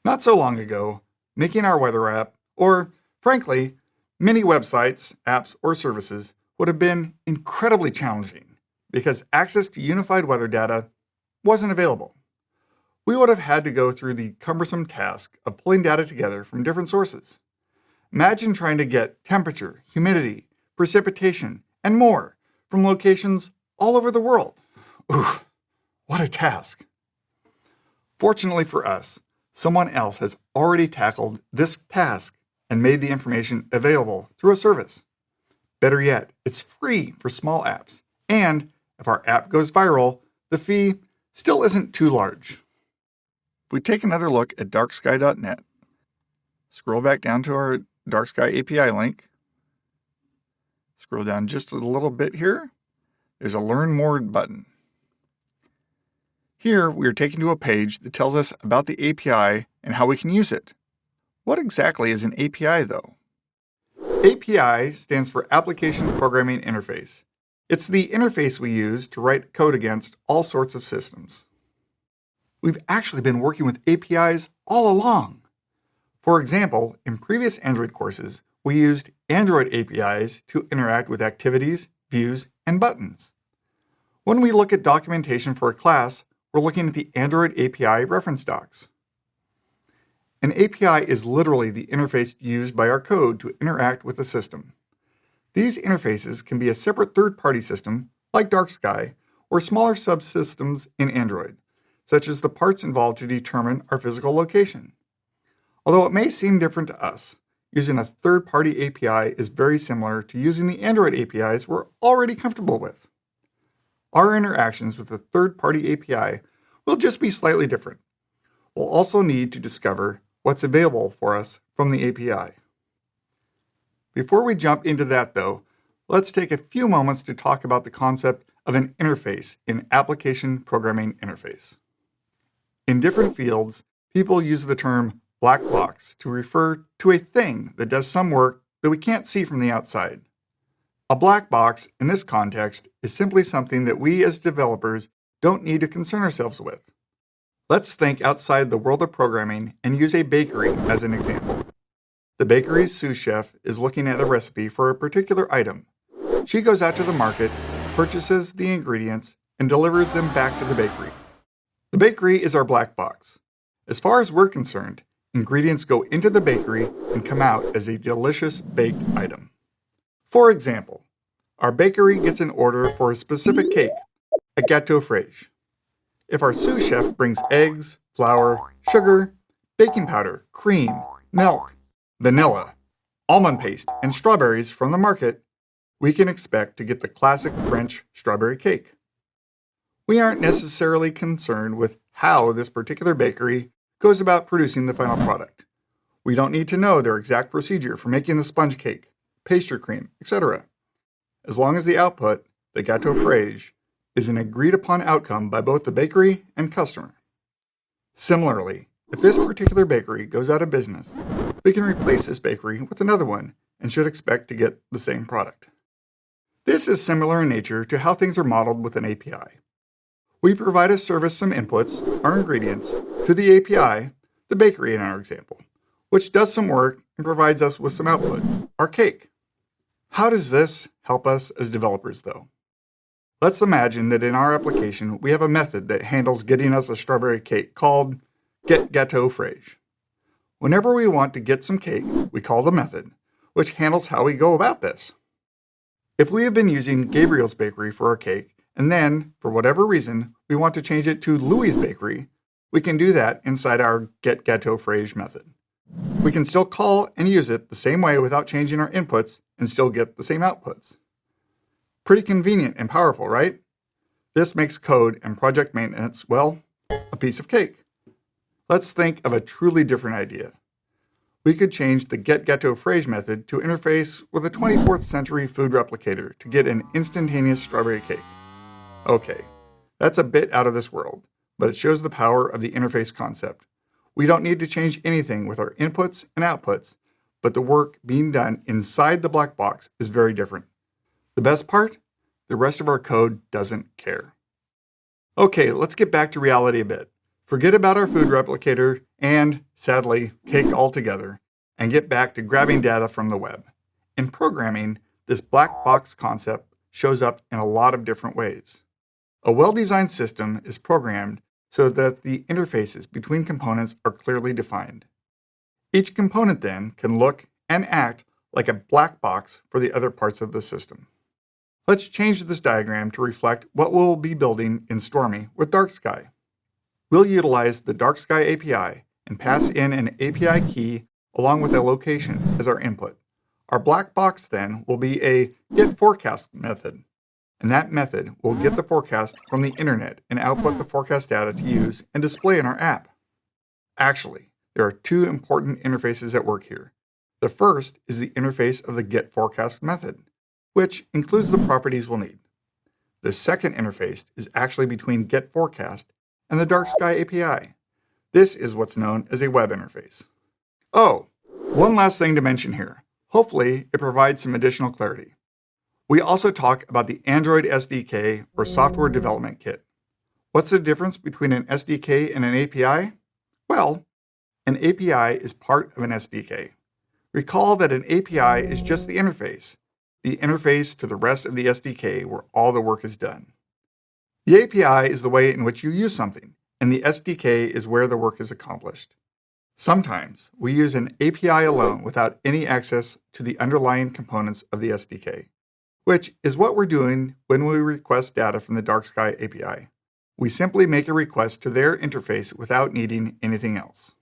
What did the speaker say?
Not so long ago, making our weather app, or frankly, many websites, apps, or services would have been incredibly challenging because access to unified weather data wasn't available. We would have had to go through the cumbersome task of pulling data together from different sources. Imagine trying to get temperature, humidity, precipitation, and more from locations all over the world. Oof, what a task. Fortunately for us, someone else has already tackled this task and made the information available through a service. Better yet, it's free for small apps, and if our app goes viral, the fee still isn't too large. If we take another look at darksky.net, scroll back down to our Dark Sky API link, scroll down just a little bit here, there's a Learn More button. Here, we are taken to a page that tells us about the API and how we can use it. What exactly is an API, though? API stands for Application Programming Interface. It's the interface we use to write code against all sorts of systems. We've actually been working with APIs all along. For example, in previous Android courses, we used Android APIs to interact with activities, views, and buttons. When we look at documentation for a class, we're looking at the Android API reference docs. An API is literally the interface used by our code to interact with the system. These interfaces can be a separate third-party system, like Dark Sky, or smaller subsystems in Android, such as the parts involved to determine our physical location. Although it may seem different to us, using a third-party API is very similar to using the Android APIs we're already comfortable with. Our interactions with the third-party API will just be slightly different. We'll also need to discover what's available for us from the API. Before we jump into that, though, let's take a few moments to talk about the concept of an interface in Application Programming Interface. In different fields, people use the term black box to refer to a thing that does some work that we can't see from the outside. A black box, in this context, is simply something that we as developers don't need to concern ourselves with. Let's think outside the world of programming and use a bakery as an example. The bakery's sous chef is looking at a recipe for a particular item. She goes out to the market, purchases the ingredients, and delivers them back to the bakery. The bakery is our black box. As far as we're concerned, ingredients go into the bakery and come out as a delicious baked item. For example, our bakery gets an order for a specific cake, a gâteau fraîche. If our sous chef brings eggs, flour, sugar, baking powder, cream, milk, vanilla, almond paste, and strawberries from the market, we can expect to get the classic French strawberry cake. We aren't necessarily concerned with how this particular bakery goes about producing the final product. We don't need to know their exact procedure for making the sponge cake, pastry cream, etc. As long as the output, the gâteau fraîche, is an agreed-upon outcome by both the bakery and customer. Similarly, if this particular bakery goes out of business, we can replace this bakery with another one and should expect to get the same product. This is similar in nature to how things are modeled with an API. We provide a service some inputs, our ingredients, to the API, the bakery in our example, which does some work and provides us with some output, our cake. How does this help us as developers, though? Let's imagine that in our application, we have a method that handles getting us a strawberry cake called getGâteauFraîche. Whenever we want to get some cake, we call the method, which handles how we go about this. If we have been using Gabriel's Bakery for our cake, and then, for whatever reason, we want to change it to Louis' Bakery, we can do that inside our getGâteauFraîche method. We can still call and use it the same way without changing our inputs and still get the same outputs. Pretty convenient and powerful, right? This makes code and project maintenance, well, a piece of cake. Let's think of a truly different idea. We could change the getGâteauFraîche method to interface with a 24th century food replicator to get an instantaneous strawberry cake. Okay, that's a bit out of this world, but it shows the power of the interface concept. We don't need to change anything with our inputs and outputs, but the work being done inside the black box is very different. The best part? The rest of our code doesn't care. Okay, let's get back to reality a bit. Forget about our food replicator and, sadly, cake altogether, and get back to grabbing data from the web. In programming, this black box concept shows up in a lot of different ways. A well-designed system is programmed so that the interfaces between components are clearly defined. Each component then can look and act like a black box for the other parts of the system. Let's change this diagram to reflect what we'll be building in Stormy with Dark Sky. We'll utilize the Dark Sky API and pass in an API key along with a location as our input. Our black box then will be a getForecast method, and that method will get the forecast from the internet and output the forecast data to use and display in our app. Actually, there are two important interfaces at work here. The first is the interface of the getForecast method, which includes the properties we'll need. The second interface is actually between getForecast and the Dark Sky API. This is what's known as a web interface. Oh, one last thing to mention here. Hopefully, it provides some additional clarity. We also talk about the Android SDK or Software Development Kit. What's the difference between an SDK and an API? Well, an API is part of an SDK. Recall that an API is just the interface to the rest of the SDK where all the work is done. The API is the way in which you use something, and the SDK is where the work is accomplished. Sometimes we use an API alone without any access to the underlying components of the SDK, which is what we're doing when we request data from the Dark Sky API. We simply make a request to their interface without needing anything else.